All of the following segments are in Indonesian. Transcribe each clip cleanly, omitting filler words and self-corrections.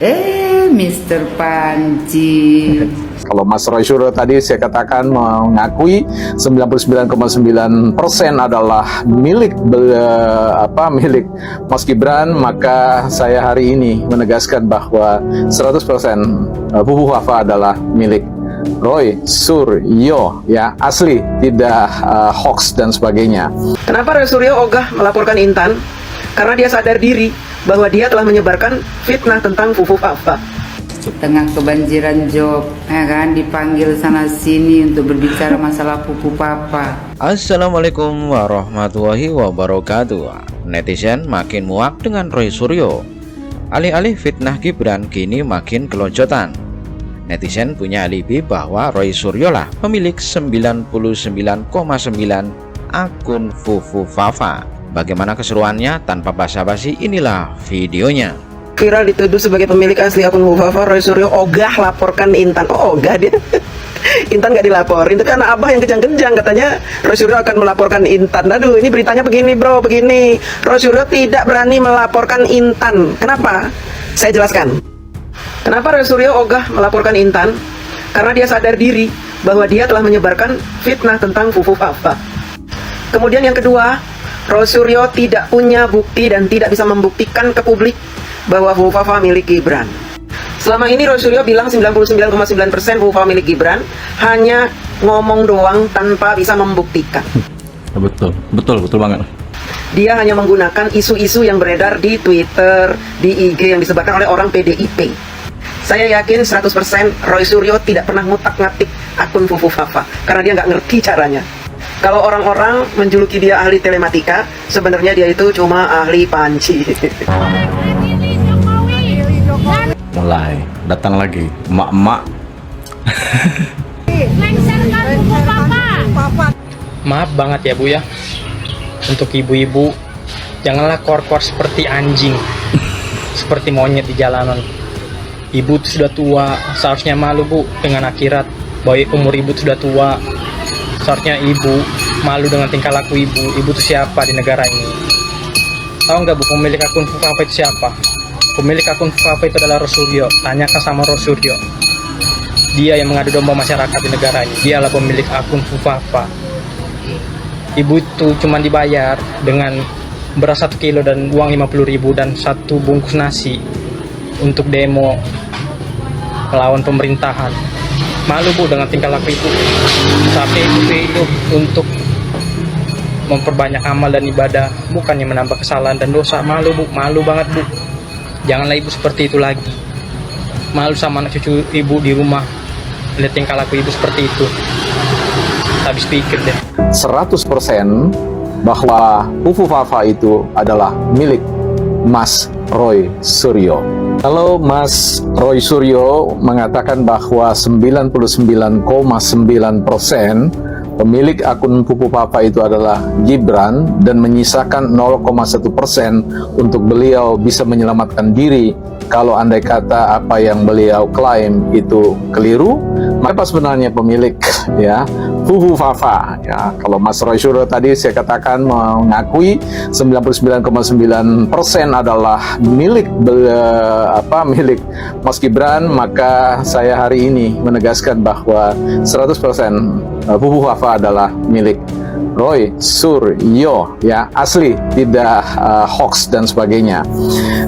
Mr. Panji. Kalau Mas Roy Suryo tadi saya katakan mengakui 99,9% adalah milik Mas Gibran, maka saya hari ini menegaskan bahwa 100% Fufu Fafa adalah milik Roy Suryo, ya, asli, tidak hoax dan sebagainya. Kenapa Roy Suryo ogah melaporkan Intan? Karena dia sadar diri bahwa dia telah menyebarkan fitnah tentang Fufu Fafa. Tengah kebanjiran job, ya kan, dipanggil sana sini untuk berbicara masalah Fufu Fafa. Assalamualaikum warahmatullahi wabarakatuh. Netizen makin muak dengan Roy Suryo. Alih-alih fitnah Gibran kini makin kelojotan. Netizen punya alibi bahwa Roy Suryo lah pemilik 99,9 akun Fufu Fafa. Bagaimana keseruannya tanpa basa-basi, inilah videonya. Viral dituduh sebagai pemilik asli akun Fufu Fafa, Roy Suryo ogah laporkan Intan. Oh, ogah dia. Intan gak dilaporin, itu karena abah yang kejang-kejang. Katanya Roy Suryo akan melaporkan Intan. Aduh, ini beritanya begini bro, begini. Roy Suryo tidak berani melaporkan Intan. Kenapa? Saya jelaskan. Kenapa Roy Suryo ogah melaporkan Intan? Karena dia sadar diri bahwa dia telah menyebarkan fitnah tentang Fufu Fafa. Kemudian yang kedua, Roy Suryo tidak punya bukti dan tidak bisa membuktikan ke publik bahwa Fufu Fafa milik Gibran. Selama ini Roy Suryo bilang 99,9% Fufu Fafa milik Gibran, hanya ngomong doang tanpa bisa membuktikan. Betul banget. Dia hanya menggunakan isu-isu yang beredar di Twitter, di IG yang disebarkan oleh orang PDIP. Saya yakin 100% Roy Suryo tidak pernah ngutak-ngatik akun Fufu Fafa, karena dia nggak ngerti caranya. Kalau orang-orang menjuluki dia ahli telematika, sebenarnya dia itu cuma ahli panci. Mulai datang lagi emak-emak. Maaf banget ya Bu ya, untuk ibu-ibu janganlah kor-kor seperti anjing, seperti monyet di jalanan. Ibu itu sudah tua, seharusnya malu Bu dengan akhirat, bahwa umur ibu sudah tua. Seharusnya ibu malu dengan tingkah laku ibu. Ibu itu siapa di negara ini? Tahu nggak Bu, pemilik akun Fufu Fafa itu siapa? Pemilik akun Fufu Fafa itu adalah Roy Suryo. Tanyakan sama Roy Suryo. Dia yang mengadu domba masyarakat di negara ini. Dialah pemilik akun Fufu Fafa. Ibu itu cuma dibayar dengan beras 1 kilo dan uang 50.000 dan 1 bungkus nasi untuk demo melawan pemerintahan. Malu Bu dengan tingkah laku ibu. Tapi ibu hidup untuk memperbanyak amal dan ibadah, bukannya menambah kesalahan dan dosa. Malu Bu, malu banget Bu. Janganlah ibu seperti itu lagi. Malu sama anak cucu ibu di rumah lihat tingkah laku ibu seperti itu. Habis pikir deh. 100% bahwa Fufu Fafa itu adalah milik Mas Roy Suryo. Kalau Mas Roy Suryo mengatakan bahwa 99,9% pemilik akun Fufu Fafa itu adalah Gibran dan menyisakan 0,1% untuk beliau bisa menyelamatkan diri kalau andai kata apa yang beliau klaim itu keliru, maka sebenarnya pemilik ya Fufu Fafa, ya. Kalau Mas Roy Suryo tadi saya katakan mengakui 99,9% adalah milik Mas Gibran, maka saya hari ini menegaskan bahwa 100% Fufu Fafa adalah milik Roy Suryo, ya, asli, tidak hoax dan sebagainya.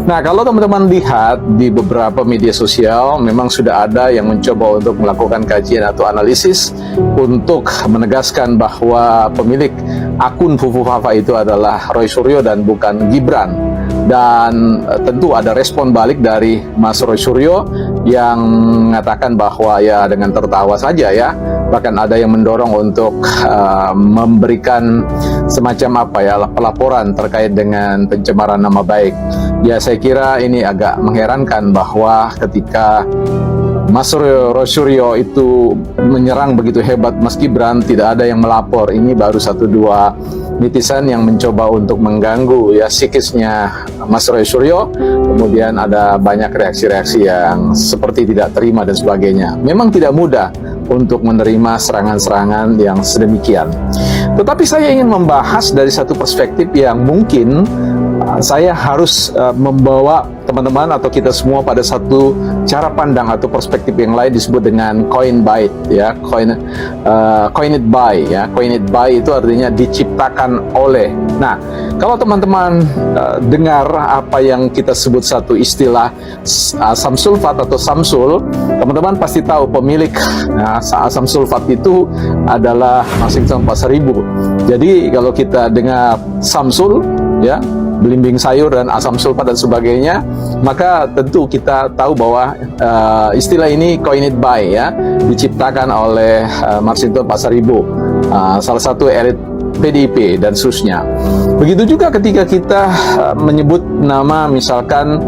Nah, kalau teman-teman lihat di beberapa media sosial, memang sudah ada yang mencoba untuk melakukan kajian atau analisis untuk menegaskan bahwa pemilik akun Fufu Fafa itu adalah Roy Suryo dan bukan Gibran. Dan tentu ada respon balik dari Mas Roy Suryo yang mengatakan bahwa ya dengan tertawa saja, ya. Bahkan ada yang mendorong untuk memberikan semacam pelaporan terkait dengan pencemaran nama baik. Ya, saya kira ini agak mengherankan bahwa ketika Mas Roy Suryo itu menyerang begitu hebat Mas Gibran, tidak ada yang melapor. Ini baru 1-2 netizen yang mencoba untuk mengganggu ya psikisnya Mas Roy Suryo. Kemudian ada banyak reaksi-reaksi yang seperti tidak terima dan sebagainya. Memang tidak mudah untuk menerima serangan-serangan yang sedemikian. Tetapi saya ingin membahas dari satu perspektif yang mungkin saya harus membawa teman-teman atau kita semua pada satu cara pandang atau perspektif yang lain disebut dengan coined by, ya, coined by, ya. Coined by itu artinya diciptakan oleh. Nah, kalau teman-teman dengar apa yang kita sebut satu istilah asam sulfat atau samsul, teman-teman pasti tahu pemilik asam sulfat itu adalah Marsington Pasaribu. Jadi kalau kita dengar samsul, ya, belimbing sayur dan asam sulfat dan sebagainya, maka tentu kita tahu bahwa istilah ini coined by, ya, diciptakan oleh Marsington Pasaribu, salah satu elit PDIP dan seterusnya. Begitu juga ketika kita menyebut nama misalkan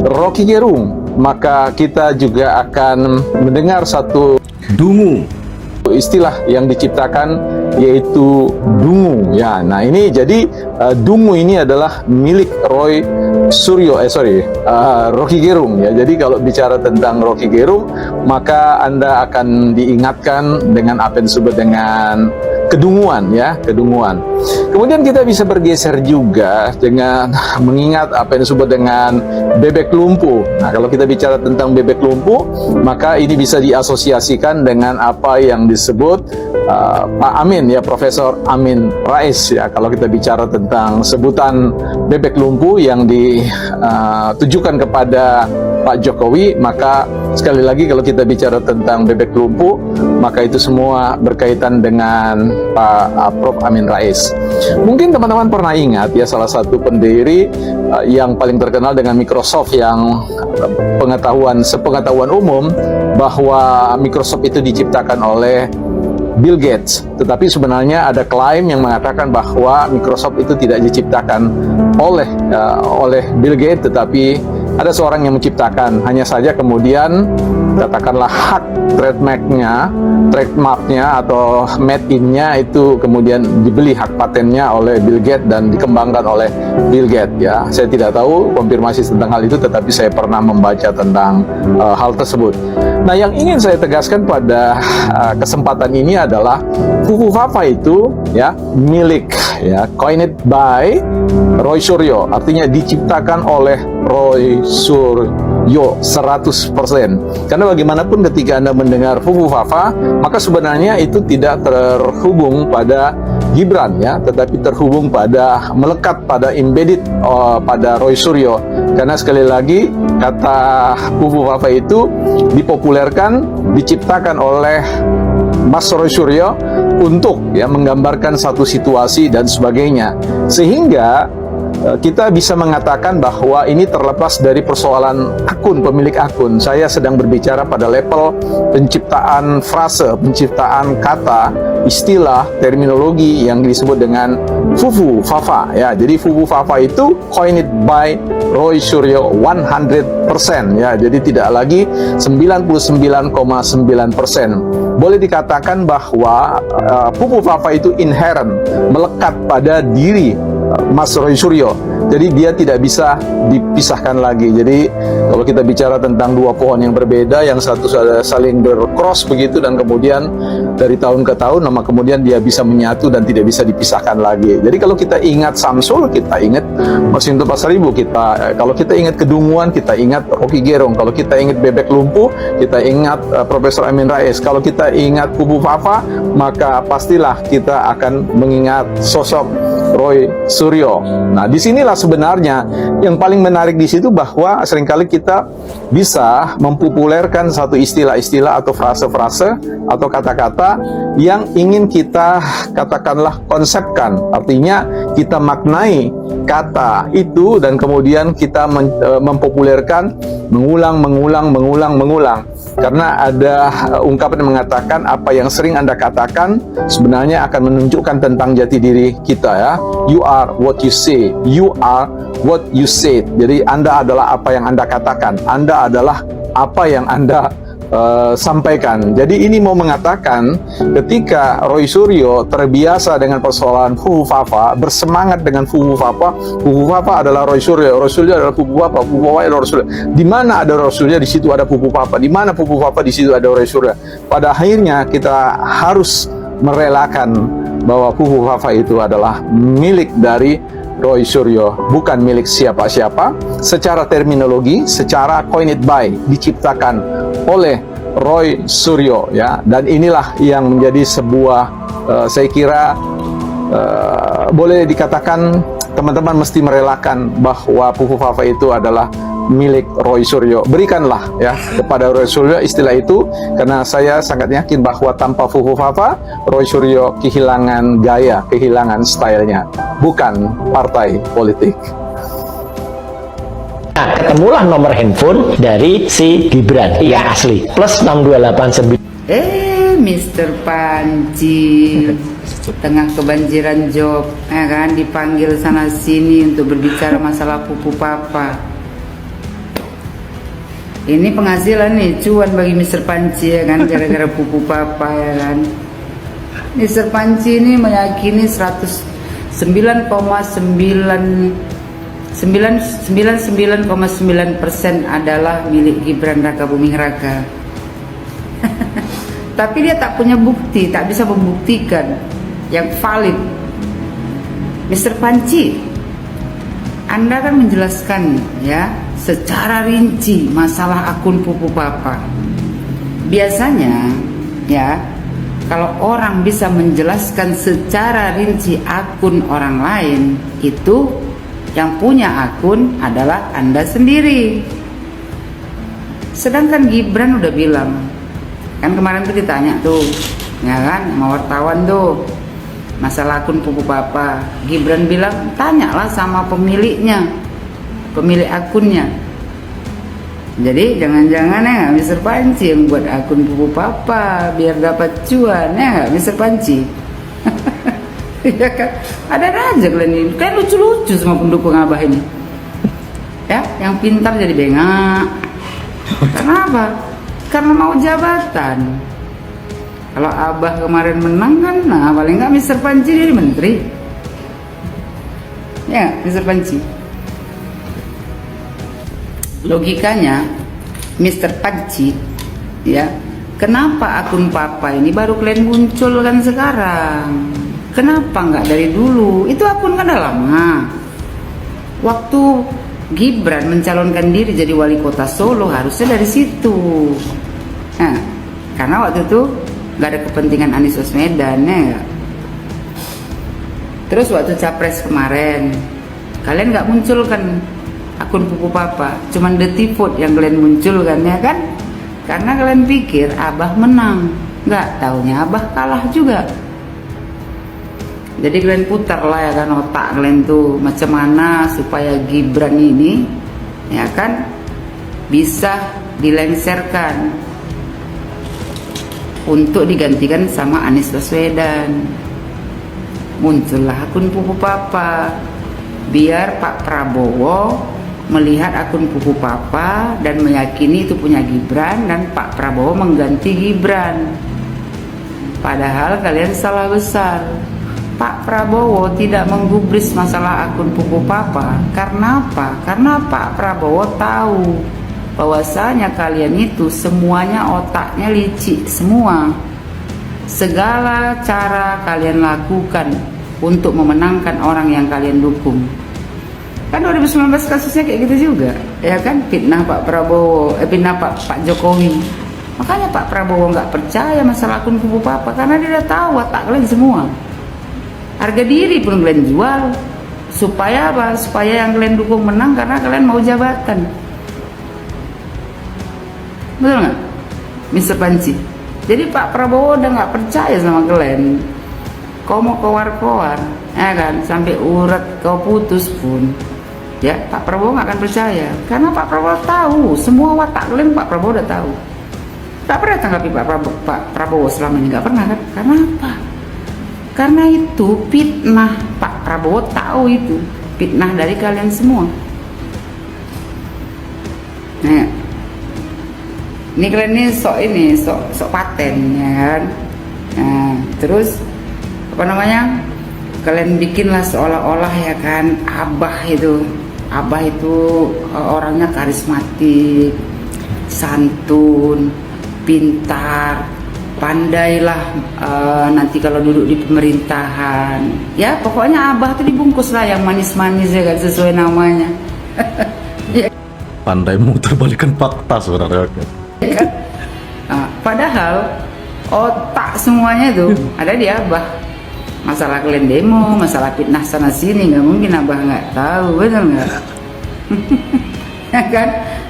Rocky Gerung, maka kita juga akan mendengar satu Dungu. istilah yang diciptakan yaitu dungu, ya. Nah, ini jadi dungu ini adalah milik Rocky Gerung, ya. Jadi kalau bicara tentang Rocky Gerung, maka Anda akan diingatkan dengan apa yang disebut dengan kedunguan, ya, kedunguan. Kemudian kita bisa bergeser juga dengan mengingat apa yang disebut dengan bebek lumpuh. Nah, kalau kita bicara tentang bebek lumpuh, maka ini bisa diasosiasikan dengan apa yang disebut Pak Amin, ya, Profesor Amin Rais, ya. Kalau kita bicara tentang sebutan bebek lumpuh yang ditujukan kepada Pak Jokowi, maka sekali lagi kalau kita bicara tentang bebek lumpuh, maka itu semua berkaitan dengan Pak Prof Amin Rais. Mungkin teman-teman pernah ingat, ya, salah satu pendiri yang paling terkenal dengan Microsoft yang sepengetahuan umum bahwa Microsoft itu diciptakan oleh Bill Gates, tetapi sebenarnya ada klaim yang mengatakan bahwa Microsoft itu tidak diciptakan oleh Bill Gates, tetapi ada seorang yang menciptakan. Hanya saja kemudian katakanlah hak trademarknya atau made in-nya itu kemudian dibeli hak patennya oleh Bill Gates dan dikembangkan oleh Bill Gates, ya. Saya tidak tahu konfirmasi tentang hal itu, tetapi saya pernah membaca tentang hal tersebut. Nah, yang ingin saya tegaskan pada kesempatan ini adalah Fufu Fafa itu, ya, milik, ya, coined by Roy Suryo, artinya diciptakan oleh Roy Suryo 100%. Karena bagaimanapun ketika Anda mendengar Fufu Fafa, maka sebenarnya itu tidak terhubung pada Gibran, ya, tetapi terhubung pada, melekat pada, embedded pada Roy Suryo. Karena sekali lagi kata Fufu Fafa itu dipopulerkan, diciptakan oleh Mas Roy Suryo untuk, ya, menggambarkan satu situasi dan sebagainya, sehingga kita bisa mengatakan bahwa ini terlepas dari persoalan akun, pemilik akun. Saya sedang berbicara pada level penciptaan frase, penciptaan kata, istilah, terminologi yang disebut dengan Fufu Fafa, ya. Jadi Fufu Fafa itu coined by Roy Suryo 100%, ya. Jadi tidak lagi 99,9%. Boleh dikatakan bahwa Fufu Fafa itu inherent, melekat pada diri Mas Roy Suryo. Jadi dia tidak bisa dipisahkan lagi. Jadi kalau kita bicara tentang dua pohon yang berbeda, yang satu saling bercross begitu, dan kemudian dari tahun ke tahun, nama kemudian dia bisa menyatu dan tidak bisa dipisahkan lagi. Jadi kalau kita ingat Samsul, kita ingat Marsington Pasaribu. Kalau kita ingat kedunguan, kita ingat Rocky Gerung. Kalau kita ingat bebek lumpuh, kita ingat Profesor Amin Rais. Kalau kita ingat Fufu Fafa, maka pastilah kita akan mengingat sosok Roy Suryo. Nah, disinilah sebenarnya yang paling menarik di situ, bahwa seringkali kita bisa mempopulerkan satu istilah-istilah atau frase-frase atau kata-kata yang ingin kita katakanlah konsepkan. Artinya kita maknai kata itu dan kemudian kita mempopulerkan, mengulang. Karena ada ungkapan yang mengatakan apa yang sering Anda katakan sebenarnya akan menunjukkan tentang jati diri kita, ya. You are what you say. You are what you said. Jadi Anda adalah apa yang Anda katakan. Anda adalah apa yang Anda sampaikan. Jadi ini mau mengatakan ketika Roy Suryo terbiasa dengan persoalan Fufu Fafa, bersemangat dengan Fufu Fafa adalah Roy Suryo, Roy Suryo adalah Fufu Fafa adalah Roy Suryo. Di mana ada Roy Suryo, di situ ada Fufu Fafa. Di mana Fufu Fafa, di situ ada Roy Suryo. Pada akhirnya kita harus merelakan bahwa Fufu Fafa itu adalah milik dari Roy Suryo bukan milik siapa-siapa. Secara terminologi, secara coined by, diciptakan oleh Roy Suryo, ya. Dan inilah yang menjadi sebuah saya kira boleh dikatakan teman-teman mesti merelakan bahwa Fufu Fafa itu adalah milik Roy Suryo. Berikanlah ya kepada Roy Suryo istilah itu, karena saya sangat yakin bahwa tanpa Fufu Fafa, Roy Suryo kehilangan gaya, kehilangan stylenya, bukan partai politik. Nah, ketemulah nomor handphone dari si Gibran yang asli plus 6289. Mr. Panji tengah kebanjiran job, ya kan, dipanggil sana sini untuk berbicara masalah Fufu Papa. Ini penghasilan nih, cuan bagi Mr. Panji, ya kan, gara-gara Fufu Papa, ya kan. Mr. Panji ini meyakini 99,9% adalah milik Gibran Raka Buming Raka. Tapi dia tak punya bukti, tak bisa membuktikan yang valid. Mr. Panji, Anda kan menjelaskan ya secara rinci masalah akun Fufu Papa. Biasanya ya, kalau orang bisa menjelaskan secara rinci akun orang lain, itu yang punya akun adalah Anda sendiri. Sedangkan Gibran udah bilang, kan kemarin tuh ditanya tuh, ya kan, sama wartawan tuh, masalah akun Fufu Papa. Gibran bilang, tanyalah sama pemiliknya, pemilik akunnya. Jadi jangan-jangan ya Mr. Panji yang buat akun Fufu Papa biar dapat cuan, ya nggak Mr. Panji? Ya kan, ada aja kalian ini, kayak lucu-lucu sama pendukung Abah ini. Ya, yang pintar jadi bengak. Kenapa? Karena mau jabatan. Kalau Abah kemarin menang kan, nah paling nggak Mr. Panji jadi menteri. Ya, Mr. Panji. Logikanya, Mr. Panji, ya, kenapa akun Papa ini baru kalian munculkan sekarang? Kenapa nggak dari dulu? Itu akun kan udah lama. Waktu Gibran mencalonkan diri jadi wali kota Solo harusnya dari situ. Nah, karena waktu itu nggak ada kepentingan Anies Baswedan, ya. Terus waktu capres kemarin, kalian nggak munculkan akun Fufu Papa, cuman detik vote yang kalian munculkan, ya kan? Karena kalian pikir Abah menang, nggak taunya Abah kalah juga. Jadi kalian putar lah, ya kan, otak kalian tuh macam mana supaya Gibran ini, ya kan, bisa dilengsarkan untuk digantikan sama Anies Baswedan. Muncullah akun Fufu Papa biar Pak Prabowo melihat akun Fufu Papa dan meyakini itu punya Gibran, dan Pak Prabowo mengganti Gibran. Padahal kalian salah besar. Pak Prabowo tidak menggubris masalah akun Fufu Papa. Karena apa? Karena Pak Prabowo tahu bahwasanya kalian itu semuanya otaknya licik semua. Segala cara kalian lakukan untuk memenangkan orang yang kalian dukung. Kan 2019 kasusnya kayak gitu juga, ya kan, fitnah Pak Prabowo, fitnah Pak Jokowi. Makanya Pak Prabowo nggak percaya masalah akun Fufu Papa, karena dia udah tahu otak kalian semua. Harga diri pun kalian jual. Supaya apa? Supaya yang kalian dukung menang karena kalian mau jabatan. Betul nggak, Mr. Panji? Jadi Pak Prabowo udah nggak percaya sama kalian. Kau mau kowar-kowar, ya kan, sampai urat kau putus pun, ya Pak Prabowo nggak akan percaya. Karena Pak Prabowo tahu semua watak kalian. Pak Prabowo udah tahu. Tak pernah tanggapi Pak Prabowo selama ini, nggak pernah kan? Karena apa? Karena itu fitnah. Pak Prabowo tahu itu fitnah dari kalian semua. Nah, ini kalian ini sok paten, ya kan. Nah, terus apa namanya? Kalian bikinlah seolah-olah, ya kan, Abah itu orangnya karismatik, santun, pintar, pandailah nanti kalau duduk di pemerintahan. Ya pokoknya abah tuh dibungkus lah yang manis-manis ya kan, sesuai namanya. Pandai muterbalikan fakta saudara. Ya kan? Nah, padahal otak semuanya tuh ada di abah. Masalah kalian demo, masalah fitnah sana sini, nggak mungkin abah nggak tahu, betul nggak? Ya kan?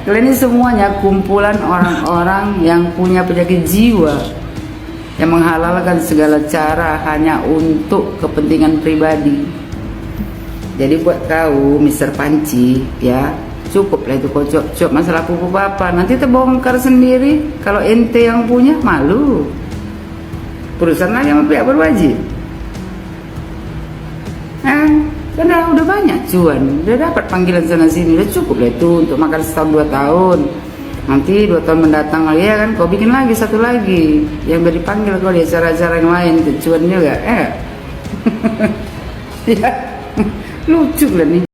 Kalian ini semuanya kumpulan orang-orang yang punya penyakit jiwa, yang menghalalkan segala cara hanya untuk kepentingan pribadi. Jadi buat kau, Mr. Panci, ya cukup lah itu kocok-cok masalah pupu papa. Nanti terbongkar sendiri. Kalau ente yang punya, malu. Perusahaan lagi sama pihak berwajib. Kan udah banyak cuan, udah dapat panggilan sana sini, udah cukup lah itu untuk makan setahun 2 tahun. Nanti 2 tahun mendatang lagi ya kan, kau bikin lagi satu lagi yang udah dipanggil kau di acara-acara yang lain, cuan juga. Ya lucu lah nih.